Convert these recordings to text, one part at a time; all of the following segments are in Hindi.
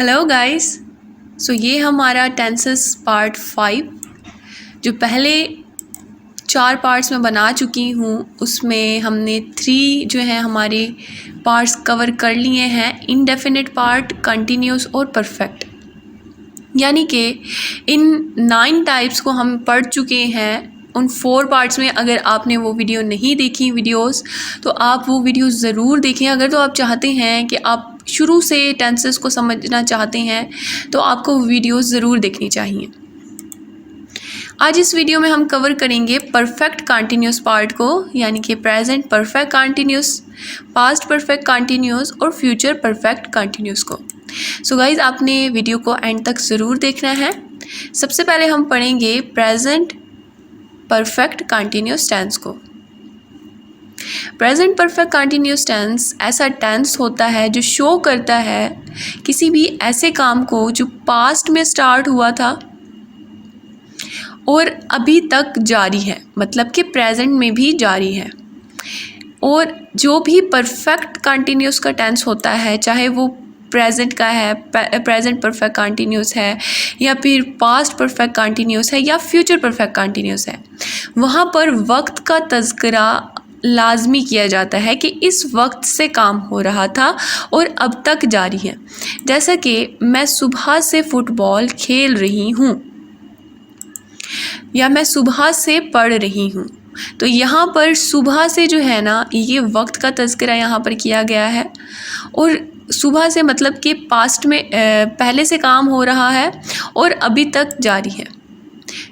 Hello guys. सो ये हमारा टेंसेस पार्ट 5 जो पहले 4 पार्ट्स में बना चुकी हूँ, उसमें हमने 3 जो है हमारे पार्ट्स कवर कर लिए हैं, इनडेफिनिट पार्ट, कंटिन्यूस और परफेक्ट। यानी कि इन 9 टाइप्स को हम पढ़ चुके हैं। उन 4 पार्ट्स में अगर आपने वो वीडियो नहीं देखी वीडियोस, तो आप वो वीडियोस ज़रूर देखें। अगर तो आप चाहते हैं कि आप शुरू से टेंसेस को समझना चाहते हैं, तो आपको वीडियोस ज़रूर देखनी चाहिए। आज इस वीडियो में हम कवर करेंगे परफेक्ट कंटिन्यूस पार्ट को, यानी कि present perfect continuous, past perfect continuous और फ्यूचर परफेक्ट कंटिन्यूस को। सो गाइज, आपने वीडियो को एंड तक ज़रूर देखना है। सबसे पहले हम पढ़ेंगे प्रेजेंट परफेक्ट कंटिन्यूस टेंस को। प्रेजेंट परफेक्ट कंटिन्यूस टेंस ऐसा टेंस होता है जो शो करता है किसी भी ऐसे काम को जो पास्ट में स्टार्ट हुआ था और अभी तक जारी है, मतलब कि प्रेजेंट में भी जारी है। और जो भी परफेक्ट कंटिन्यूस का टेंस होता है, चाहे वो प्रेजेंट का है, प्रेजेंट परफेक्ट कंटिन्यूस है, या फिर पास्ट परफेक्ट कंटिन्यूस है, या फ्यूचर परफेक्ट कंटिन्यूस है, वहाँ पर वक्त का तज़किरा लाजमी किया जाता है कि इस वक्त से काम हो रहा था और अब तक जारी है। जैसा कि मैं सुबह से फुटबॉल खेल रही हूँ, या मैं सुबह से पढ़ रही हूँ। तो यहाँ पर सुबह से जो है ना, ये वक्त का तज़किरा यहाँ पर किया गया है। और सुबह से मतलब कि पास्ट में पहले से काम हो रहा है और अभी तक जारी है।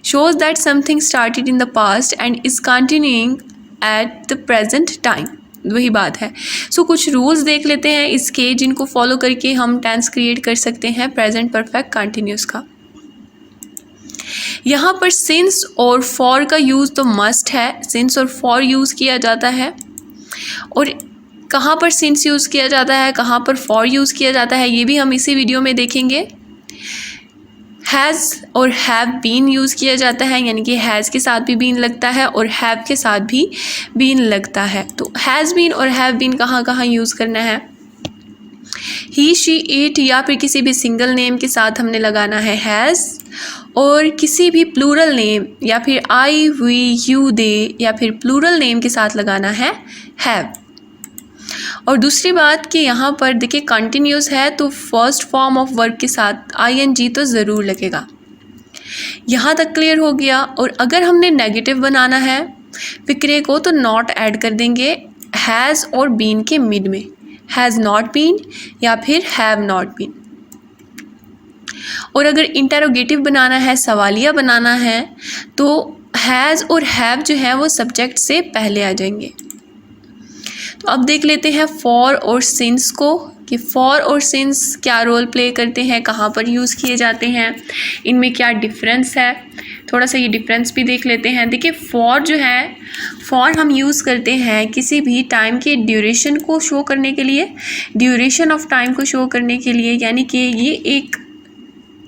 Shows that something started in the past and is continuing at the present time. वही बात है। सो कुछ रूल्स देख लेते हैं इसके, जिनको फॉलो करके हम टेंस क्रिएट कर सकते हैं प्रेजेंट परफेक्ट कंटिन्यूस का। यहाँ पर सिंस और फॉर का यूज़ तो मस्ट है। सिंस और फॉर यूज़ किया जाता है। और कहाँ पर सिंस यूज़ किया जाता है, कहाँ पर फॉर यूज़ किया जाता है, ये भी हम इसी वीडियो में देखेंगे। हैज़ और हैव बीन यूज़ किया जाता है, यानी कि हैज़ के साथ भी बीन लगता है और हैव के साथ भी बीन लगता है। तो हैज़ बीन और हैव बीन कहाँ कहाँ यूज़ करना है। ही, शी, इट या फिर किसी भी सिंगल नेम के साथ हमने लगाना है हैज़, और किसी भी प्लूरल नेम या फिर आई, वी, यू, दे या फिर प्लूरल नेम के साथ लगाना है हैव। और दूसरी बात कि यहाँ पर देखिए कंटिन्यूस है, तो फर्स्ट फॉर्म ऑफ वर्ब के साथ ING तो ज़रूर लगेगा। यहाँ तक क्लियर हो गया। और अगर हमने नेगेटिव बनाना है फिक्रे को, तो नॉट ऐड कर देंगे हैज़ और बीन के मिड में, हैज़ नॉट बीन या फिर हैव नॉट बीन। और अगर इंटेरोगेटिव बनाना है, सवालिया बनाना है, तो हैज़ और हैव जो है वो सब्जेक्ट से पहले आ जाएंगे। तो अब देख लेते हैं फॉर और सिंस को, कि फॉर और सिंस क्या रोल प्ले करते हैं, कहाँ पर यूज़ किए जाते हैं, इनमें क्या डिफरेंस है। थोड़ा सा ये डिफरेंस भी देख लेते हैं। देखिए फॉर जो है, फॉर हम यूज़ करते हैं किसी भी टाइम के ड्यूरेशन को शो करने के लिए, ड्यूरेशन ऑफ टाइम को शो करने के लिए, यानी कि ये एक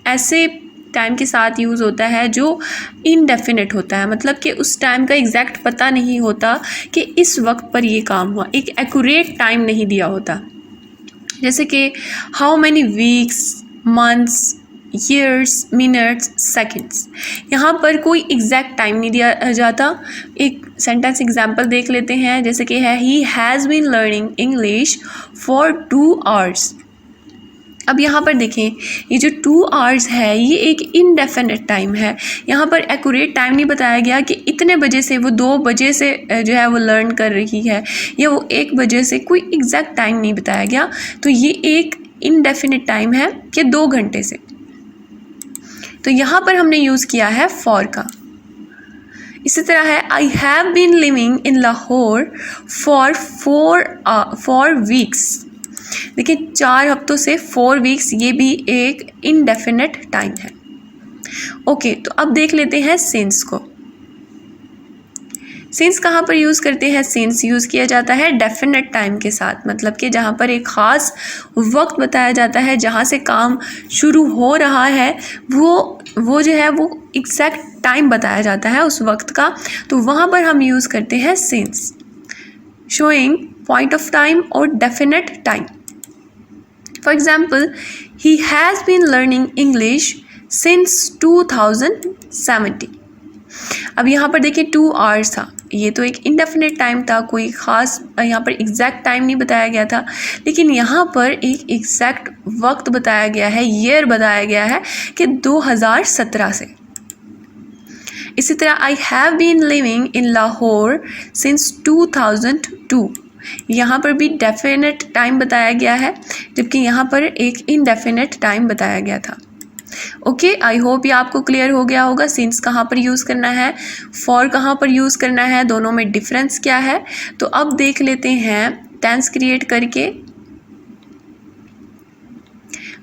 ऐसे टाइम के साथ यूज़ होता है जो इनडेफिनेट होता है, मतलब कि उस टाइम का एग्जैक्ट पता नहीं होता कि इस वक्त पर ये काम हुआ, एक एक्यूरेट टाइम नहीं दिया होता। जैसे कि how many weeks, months, years, minutes, seconds, यहाँ पर कोई एग्जैक्ट टाइम नहीं दिया जाता। एक सेंटेंस एग्जांपल देख लेते हैं, जैसे कि है he has been learning English for 2 hours। अब यहाँ पर देखें, ये जो 2 hours है, ये एक इनडेफिनेट टाइम है। यहाँ पर एक्यूरेट टाइम नहीं बताया गया कि इतने बजे से वो 2 बजे से जो है वो लर्न कर रही है, या वो 1 बजे से, कोई एग्जैक्ट टाइम नहीं बताया गया। तो ये एक इनडेफिनेट टाइम है कि 2 घंटे से। तो यहाँ पर हमने यूज़ किया है फॉर का। इसी तरह है I have been living in Lahore for 4 weeks। देखिए 4 हफ्तों से 4 weeks, ये भी एक इनडेफिनेट टाइम है। ओके, तो अब देख लेते हैं सिंस को। सिंस कहाँ पर यूज़ करते हैं। सिंस यूज़ किया जाता है डेफिनेट टाइम के साथ, मतलब कि जहाँ पर एक ख़ास वक्त बताया जाता है, जहाँ से काम शुरू हो रहा है, वो जो है वो एग्जैक्ट टाइम बताया जाता है उस वक्त का। तो वहाँ पर हम यूज़ करते हैं since, showing point of time और definite time. For example, he has been learning English since 2017। अब यहाँ पर देखिए 2 आवर्स था, ये तो एक इंडेफिनिट टाइम था, कोई ख़ास यहाँ पर एग्जैक्ट टाइम नहीं बताया गया था, लेकिन यहाँ पर एक एग्जैक्ट वक्त बताया गया है, ईयर बताया गया है कि 2017 से। इसी तरह I have been living in Lahore since 2002, यहाँ पर भी डेफिनेट टाइम बताया गया है, जबकि यहाँ पर एक इनडेफिनेट टाइम बताया गया था। ओके, आई होप ये आपको क्लियर हो गया होगा। सिंस कहाँ पर यूज़ करना है, फॉर कहाँ पर यूज़ करना है, दोनों में डिफरेंस क्या है। तो अब देख लेते हैं टेंस क्रिएट करके।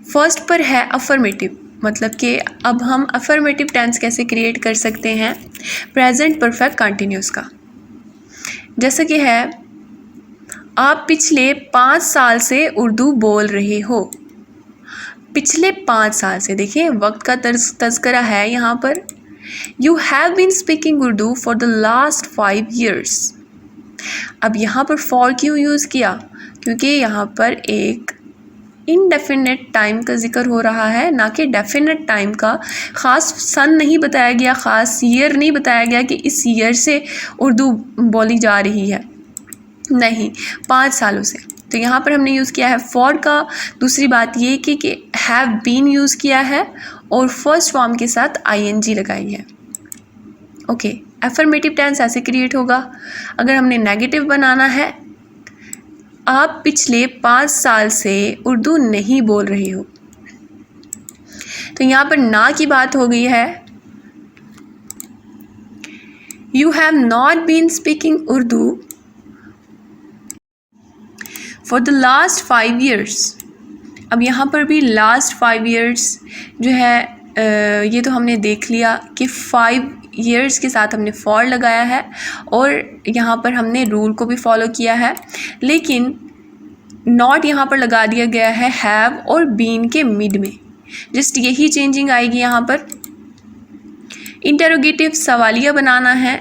फर्स्ट पर है अफर्मेटिव, मतलब कि अब हम अफर्मेटिव टेंस कैसे क्रिएट कर सकते हैं प्रेजेंट परफेक्ट कंटिन्यूस का। जैसा कि है, आप पिछले 5 साल से उर्दू बोल रहे हो। पिछले 5 साल से, देखिए वक्त का तज़किरा है यहाँ पर। You have been speaking Urdu for the last 5 years। अब यहाँ पर फॉर क्यों यूज़ किया, क्योंकि यहाँ पर एक इनडेफिनेट टाइम का जिक्र हो रहा है, ना कि डेफिनेट टाइम का। ख़ास सन नहीं बताया गया, ख़ास ईयर नहीं बताया गया कि इस ईयर से उर्दू बोली जा रही है, नहीं, 5 सालों से। तो यहाँ पर हमने यूज़ किया है फॉर का। दूसरी बात ये कि हैव बीन यूज़ किया है और फर्स्ट फॉर्म के साथ ing लगाई है। ओके, एफर्मेटिव टेंस ऐसे क्रिएट होगा। अगर हमने नेगेटिव बनाना है, आप पिछले 5 साल से उर्दू नहीं बोल रहे हो, तो यहाँ पर ना की बात हो गई है। You have not been speaking Urdu for the last 5 years। अब यहाँ पर भी लास्ट 5 years जो है ये तो हमने देख लिया कि 5 years के साथ हमने फॉर लगाया है और यहाँ पर हमने रूल को भी फॉलो किया है, लेकिन नॉट यहाँ पर लगा दिया गया है हैव और बीन के मिड में। जस्ट यही चेंजिंग आएगी यहाँ पर। इंटरोगेटिव सवालिया बनाना है।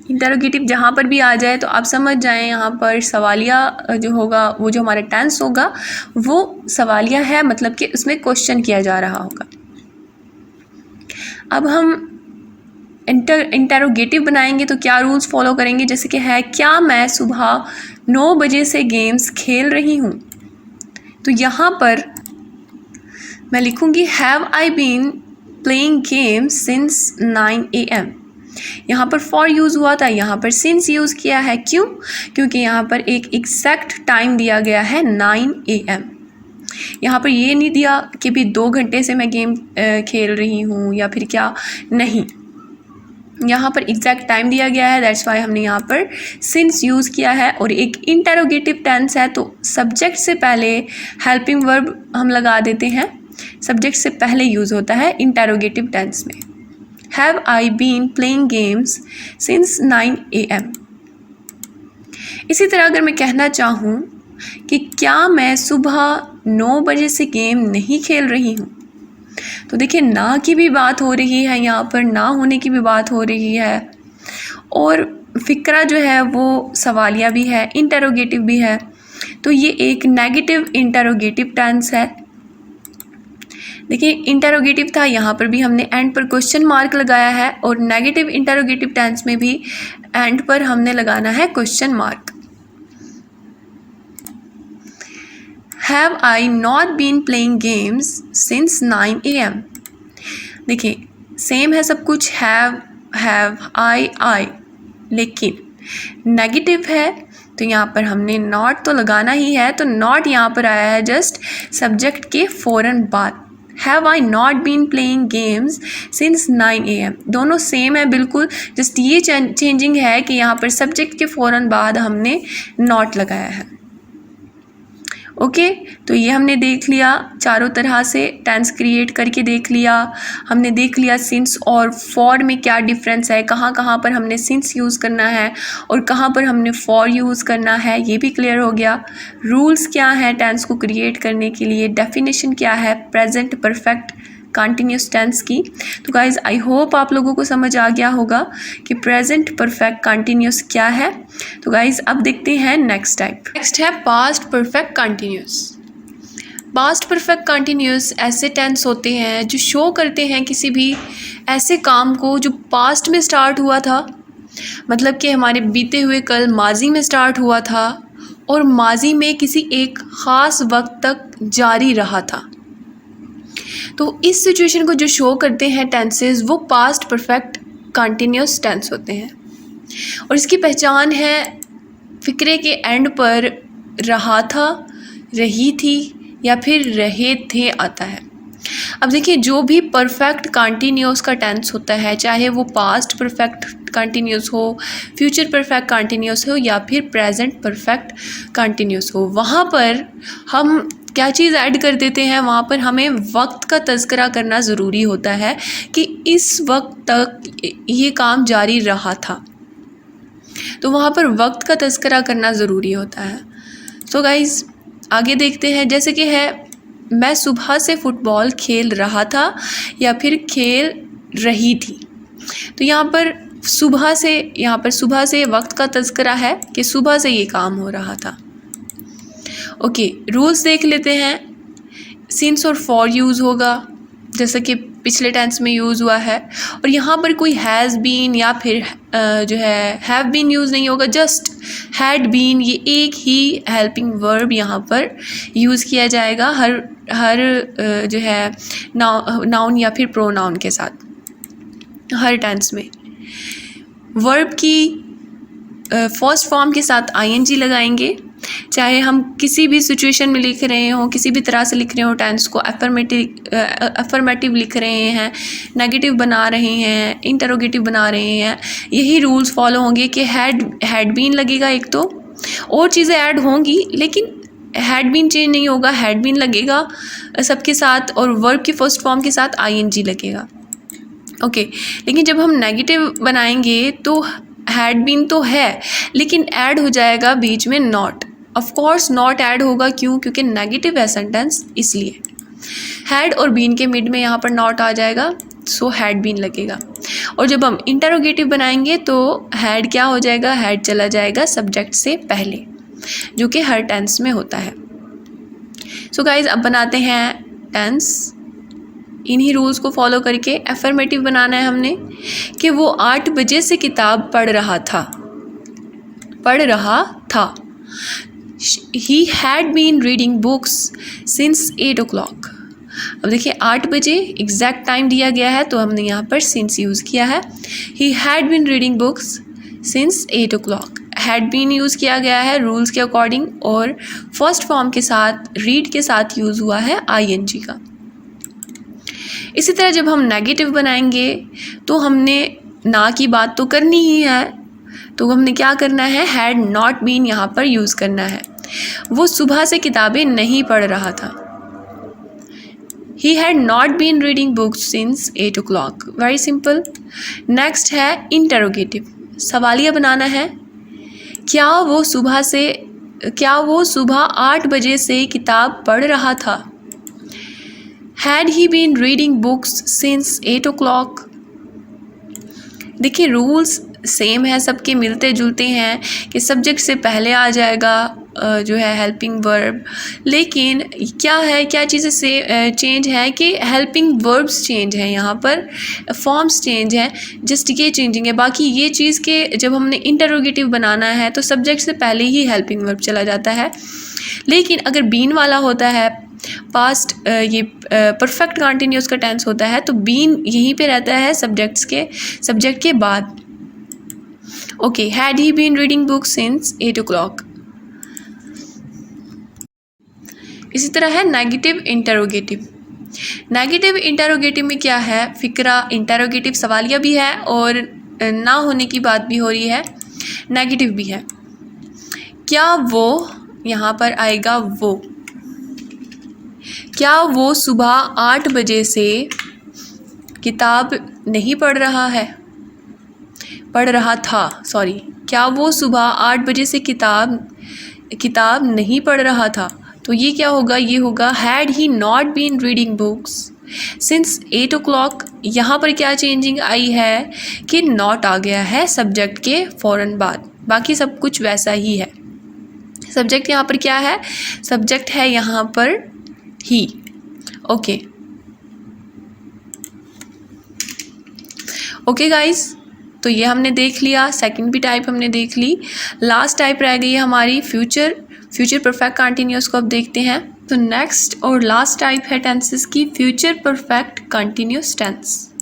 इंटरोगेटिव जहाँ पर भी आ जाए तो आप समझ जाएं, यहाँ पर सवालिया जो होगा, वो जो हमारा टेंस होगा वो सवालिया है, मतलब कि उसमें क्वेश्चन किया जा रहा होगा। अब हम इंटरोगेटिव बनाएंगे तो क्या रूल्स फॉलो करेंगे, जैसे कि है, क्या मैं सुबह 9 बजे से गेम्स खेल रही हूँ। तो यहाँ पर मैं लिखूँगी have I been playing games since 9 AM। यहाँ पर फॉर यूज़ हुआ था, यहाँ पर सिंस यूज़ किया है। क्यों? क्योंकि यहाँ पर एक एग्जैक्ट टाइम दिया गया है 9 AM। यहाँ पर ये नहीं दिया कि भी 2 घंटे से मैं गेम खेल रही हूँ या फिर क्या, नहीं, यहाँ पर एग्जैक्ट टाइम दिया गया है। दैट्स वाई हमने यहाँ पर सिंस यूज़ किया है। और एक इंटरोगेटिव टेंस है तो सब्जेक्ट से पहले हेल्पिंग वर्ब हम लगा देते हैं, सब्जेक्ट से पहले यूज़ होता है इंटरोगेटिव टेंस में। Have I been playing games since 9 AM। इसी तरह अगर मैं कहना चाहूँ कि क्या मैं सुबह 9 बजे से गेम नहीं खेल रही हूँ, तो देखिए ना की भी बात हो रही है, यहाँ पर ना होने की भी बात हो रही है, और फ़िक्रा जो है वो सवालिया भी है, इंटरोगेटिव भी है। तो ये एक नेगेटिव इंटरोगेटिव टेंस है। देखिए इंटरोगेटिव था, यहाँ पर भी हमने एंड पर क्वेश्चन मार्क लगाया है, और नेगेटिव इंटरोगेटिव टेंस में भी एंड पर हमने लगाना है question mark. Have I not been playing games since 9 AM। देखिए सेम है सब कुछ, हैव आई, लेकिन नेगेटिव है तो यहाँ पर हमने नॉट तो लगाना ही है। तो नॉट यहाँ पर आया है जस्ट सब्जेक्ट के फ़ौरन बाद। Have I not been playing games since 9 AM, दोनों सेम है बिल्कुल, जस्ट ये चेंजिंग है कि यहाँ पर सब्जेक्ट के फ़ौरन बाद हमने नॉट लगाया है। ओके, तो ये हमने देख लिया, चारों तरह से टेंस क्रिएट करके देख लिया। हमने देख लिया सिंस और फॉर में क्या डिफरेंस है, कहाँ कहाँ पर हमने सिंस यूज़ करना है और कहाँ पर हमने फॉर यूज़ करना है, ये भी क्लियर हो गया। रूल्स क्या हैं टेंस को क्रिएट करने के लिए, डेफिनेशन क्या है प्रेजेंट परफेक्ट कंटिन्यूस टेंस की। तो गाइज़ आई होप आप लोगों को समझ आ गया होगा कि प्रेजेंट परफेक्ट कंटिन्यूस क्या है। तो गाइज़ अब देखते हैं नेक्स्ट टाइप। नेक्स्ट है past perfect continuous. Past perfect continuous ऐसे टेंस होते हैं जो शो करते हैं किसी भी ऐसे काम को जो पास्ट में स्टार्ट हुआ था, मतलब कि हमारे बीते हुए कल माजी में स्टार्ट हुआ था और माजी में किसी एक ख़ास वक्त तक जारी रहा था। तो इस सिचुएशन को जो शो करते हैं टेंसेस वो पास्ट परफेक्ट कंटिन्यूस टेंस होते हैं और इसकी पहचान है फ़िक्रे के एंड पर रहा था, रही थी या फिर रहे थे आता है। अब देखिए, जो भी परफेक्ट कंटिन्यूस का टेंस होता है, चाहे वो पास्ट परफेक्ट कंटिन्यूस हो, फ्यूचर परफेक्ट कंटिन्यूस हो या फिर प्रेजेंट परफेक्ट कंटिन्यूस हो, वहाँ पर हम क्या चीज़ ऐड कर देते हैं, वहाँ पर हमें वक्त का तज़किरा करना ज़रूरी होता है कि इस वक्त तक ये काम जारी रहा था, तो वहाँ पर वक्त का तज़किरा करना ज़रूरी होता है। सो गाइज़, आगे देखते हैं, जैसे कि है मैं सुबह से फ़ुटबॉल खेल रहा था या फिर खेल रही थी। तो यहाँ पर सुबह से वक्त का तज़किरा है कि सुबह से ये काम हो रहा था। ओके, रूल्स देख लेते हैं। सिंस और फॉर यूज़ होगा जैसे कि पिछले टेंस में यूज़ हुआ है, और यहाँ पर कोई हैज़ बीन या फिर जो है हैव बीन यूज़ नहीं होगा, जस्ट हैड बीन, ये एक ही हेल्पिंग वर्ब यहाँ पर यूज़ किया जाएगा हर जो है नाउन या फिर प्रोनाउन के साथ। हर टेंस में वर्ब की फर्स्ट फॉर्म के साथ आईएनजी लगाएंगे, चाहे हम किसी भी सिचुएशन में लिख रहे हों, किसी भी तरह से लिख रहे हों, टेंस को अफर्मेटिव लिख रहे हैं, नेगेटिव बना रहे हैं, इंटरोगेटिव बना रहे हैं, यही रूल्स फॉलो होंगे कि हैड बीन लगेगा एक तो, और चीज़ें ऐड होंगी लेकिन हैड बीन चेंज नहीं होगा, हैड बीन लगेगा सबके साथ और वर्ब की फर्स्ट फॉर्म के साथ आईएनजी लगेगा। ओके, लेकिन जब हम नेगेटिव बनाएंगे तो हैड बीन तो है लेकिन ऐड हो जाएगा बीच में not. Of course not add होगा, क्यों? क्योंकि नेगेटिव है सेंटेंस, इसलिए हैड और बीन के मिड में यहाँ पर नॉट आ जाएगा, सो हैड बीन लगेगा। और जब हम इंटरोगेटिव बनाएंगे तो हैड क्या हो जाएगा, हैड चला जाएगा सब्जेक्ट से पहले, जो कि हर टेंस में होता है। सो गाइज, अब बनाते हैं टेंस। इन्हीं रूल्स को फॉलो करके अफर्मेटिव बनाना है हमने कि वो 8 बजे से किताब पढ़ रहा था। He had been reading books since 8 o'clock। अब देखिए 8 बजे एग्जैक्ट टाइम दिया गया है तो हमने यहाँ पर since यूज़ किया है। He had been reading books since 8 o'clock। had been use किया गया है रूल्स के अकॉर्डिंग और फर्स्ट फॉर्म के साथ read के साथ यूज़ हुआ है ing का। इसी तरह जब हम नेगेटिव बनाएंगे तो हमने ना की बात तो करनी ही है, तो हमने क्या करना है, हैड नॉट बीन यहाँ पर यूज़ करना है। वो सुबह से किताबें नहीं पढ़ रहा था। He had not been reading books since 8 o'clock। Very simple. Next है इंटरोगेटिव, सवालिया बनाना है। क्या वो सुबह 8 बजे से किताब पढ़ रहा था? Had he been reading books since 8 o'clock? देखिए रूल्स सेम है, सबके मिलते जुलते हैं कि सब्जेक्ट से पहले आ जाएगा जो है हेल्पिंग वर्ब, लेकिन क्या चीज़ें से चेंज है कि हेल्पिंग वर्ब्स चेंज है, यहाँ पर फॉर्म्स चेंज है, जस्ट ये चेंजिंग है। बाकी ये चीज़ के जब हमने इंटरोगेटिव बनाना है तो सब्जेक्ट से पहले ही हेल्पिंग वर्ब चला जाता है, लेकिन अगर बीन वाला होता है पास्ट ये परफेक्ट कंटिन्यूस का टेंस होता है तो बीन यहीं पे रहता है सब्जेक्ट के बाद। Okay, had he been reading book since 8 o'clock। इसी तरह है नेगेटिव इंटरोगेटिव। नेगेटिव इंटरोगेटिव में क्या है, फिक्रा इंटरोगेटिव सवालिया भी है और ना होने की बात भी हो रही है, नेगेटिव भी है। क्या वो, यहाँ पर आएगा वो, क्या वो सुबह 8 बजे से किताब नहीं पढ़ रहा था। क्या वो सुबह 8 बजे से किताब नहीं पढ़ रहा था। तो ये क्या होगा, ये होगा had he not been reading books since 8 o'clock। यहाँ पर क्या चेंजिंग आई है कि नॉट आ गया है सब्जेक्ट के फ़ौरन बाद, बाकी सब कुछ वैसा ही है। सब्जेक्ट यहाँ पर क्या है, सब्जेक्ट है यहाँ पर ही। ओके ओके गाइस, तो ये हमने देख लिया, सेकंड भी टाइप हमने देख ली। लास्ट टाइप रह गई है हमारी फ्यूचर परफेक्ट कंटिन्यूस को अब देखते हैं। तो नेक्स्ट और लास्ट टाइप है टेंसेस की future perfect continuous tense.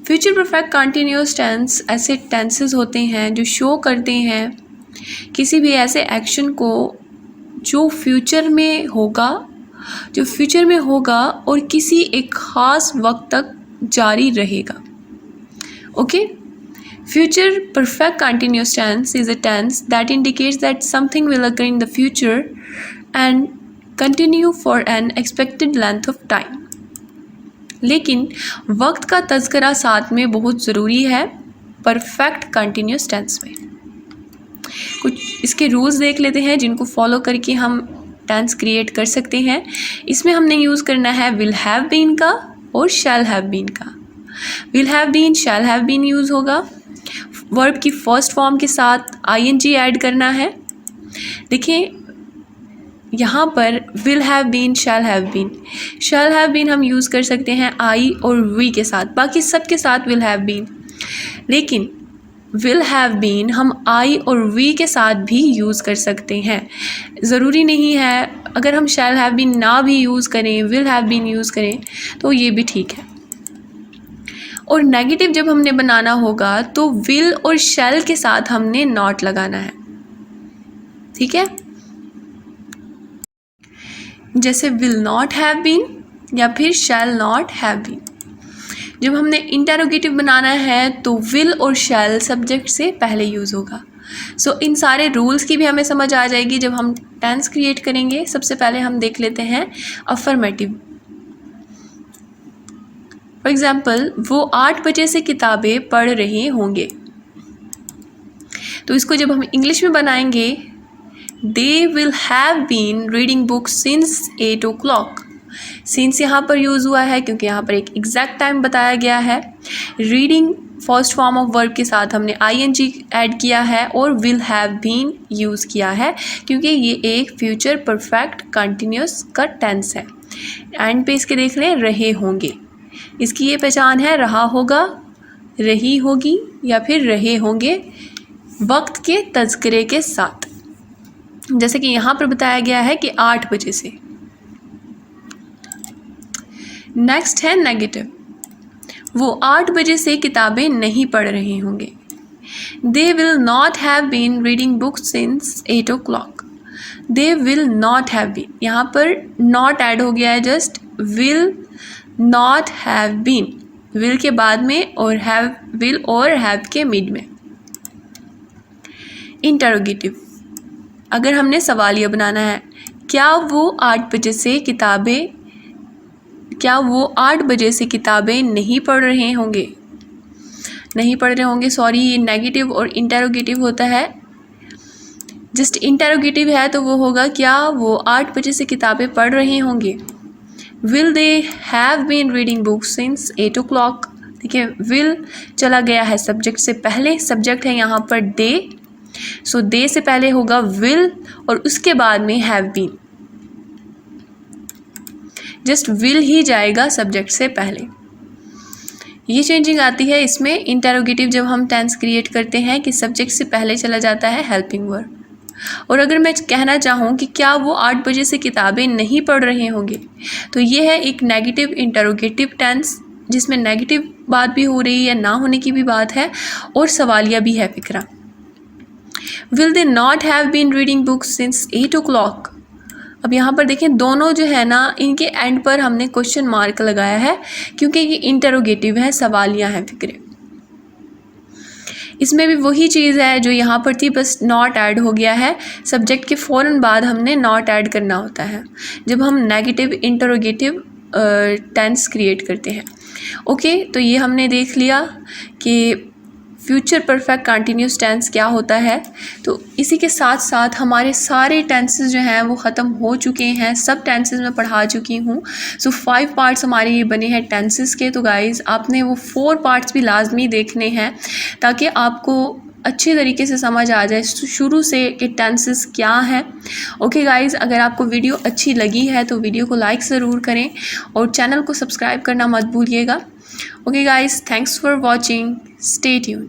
Future perfect continuous tense ऐसे टेंसेस होते हैं जो शो करते हैं किसी भी ऐसे एक्शन को जो फ्यूचर में होगा और किसी एक ख़ास वक्त तक जारी रहेगा। Okay, future perfect continuous tense is a tense that indicates that something will occur in the future and continue for an expected length of time। लेकिन वक्त का तज़करा साथ में बहुत ज़रूरी है परफेक्ट कंटिन्यूस टेंस में। कुछ इसके रूल्स देख लेते हैं जिनको फॉलो करके हम टेंस क्रिएट कर सकते हैं। इसमें हमने यूज़ करना है विल हैव बीन का और शैल हैव बीन का। Will have been, shall have been use होगा। वर्ब की फर्स्ट फॉर्म के साथ आईएनजी ऐड करना है। देखिए यहाँ पर will have been, shall have been हम यूज़ कर सकते हैं आई और वी के साथ, बाकी सब के साथ विल हैव बीन। लेकिन विल हैव बीन हम आई और वी के साथ भी यूज़ कर सकते हैं। ज़रूरी नहीं है अगर हम शैल हैव बीन ना भी यूज़ करें, विल हैव बीन यूज़ करें तो ये भी ठीक है। और नेगेटिव जब हमने बनाना होगा तो विल और शैल के साथ हमने नॉट लगाना है, ठीक है। जैसे विल नॉट हैव बीन या फिर शैल नॉट हैव बीन। जब हमने इंटेरोगेटिव बनाना है तो विल और शैल सब्जेक्ट से पहले यूज़ होगा। सो इन सारे रूल्स की भी हमें समझ आ जाएगी जब हम टेंस क्रिएट करेंगे। सबसे पहले हम देख लेते हैं अफर्मेटिव। फॉर एग्ज़ाम्पल, वो 8 बजे से किताबें पढ़ रहे होंगे। तो इसको जब हम इंग्लिश में बनाएंगे, they will have been reading books since 8 o'clock। Since यहाँ पर यूज़ हुआ है क्योंकि यहाँ पर एक एग्जैक्ट टाइम बताया गया है। Reading first form of verb के साथ हमने आईएनजी ऐड किया है और विल हैव बीन यूज़ किया है क्योंकि ये एक फ्यूचर परफेक्ट कंटिन्यूस का टेंस है। एंड पे इसके देख लें रहे होंगे, इसकी ये पहचान है रहा होगा, रही होगी या फिर रहे होंगे वक्त के तज़किरे के साथ। जैसे कि यहाँ पर बताया गया है कि 8 बजे से। नेक्स्ट है नेगेटिव। वो 8 बजे से किताबें नहीं पढ़ रहे होंगे। They will not have been reading books since 8 o'clock। They will not have been, यहाँ पर नॉट ऐड हो गया है, just will not have been, will के बाद में और हैव, विल और हैव के मिड में। इंटरोगेटिव, अगर हमने सवालिया बनाना है, क्या वो 8 बजे से किताबें नहीं पढ़ रहे होंगे, सॉरी ये नेगेटिव और इंटरोगेटिव होता है। जस्ट इंटरोगेटिव है तो वो होगा क्या वो 8 बजे से किताबें पढ़ रहे होंगे। Will they have been reading books since 8 o'clock। देखिए विल चला गया है सब्जेक्ट से पहले, सब्जेक्ट है यहाँ पर दे, सो दे से पहले होगा विल और उसके बाद में हैव बीन। जस्ट विल ही जाएगा सब्जेक्ट से पहले। ये चेंजिंग आती है इसमें इंटरोगेटिव जब हम टेंस क्रिएट करते हैं कि सब्जेक्ट से पहले चला जाता है हेल्पिंग वर्ब। और अगर मैं कहना चाहूँ कि क्या वो 8 बजे से किताबें नहीं पढ़ रहे होंगे, तो ये है एक नेगेटिव इंटरोगेटिव टेंस जिसमें नेगेटिव बात भी हो रही है, ना होने की भी बात है और सवालिया भी है फिक्रा। Will they not have been reading books since 8 o'clock। अब यहाँ पर देखें दोनों जो है ना, इनके एंड पर हमने क्वेश्चन मार्क लगाया है क्योंकि ये इंटरोगेटिव है, सवालिया हैं फिक्रे। इसमें भी वही चीज़ है जो यहाँ पर थी, बस नॉट ऐड हो गया है। सब्जेक्ट के फ़ौरन बाद हमने नॉट ऐड करना होता है जब हम नेगेटिव इंटरोगेटिव टेंस क्रिएट करते हैं। ओके, तो ये हमने देख लिया कि फ्यूचर परफेक्ट कंटिन्यूस टेंस क्या होता है। तो इसी के साथ साथ हमारे सारे टेंसेस जो हैं वो ख़त्म हो चुके हैं, सब टेंसेस मैं पढ़ा चुकी हूँ। सो 5 पार्ट्स हमारे ये बने हैं टेंसेस के। तो गाइज़ आपने वो 4 पार्ट्स भी लाजमी देखने हैं ताकि आपको अच्छे तरीके से समझ आ जाए शुरू से कि टेंसेस क्या है। ओके गाइज़, अगर आपको वीडियो अच्छी लगी है तो वीडियो को लाइक ज़रूर करें और चैनल को सब्सक्राइब करना मत भूलिएगा। Okay guys, thanks for watching, stay tuned.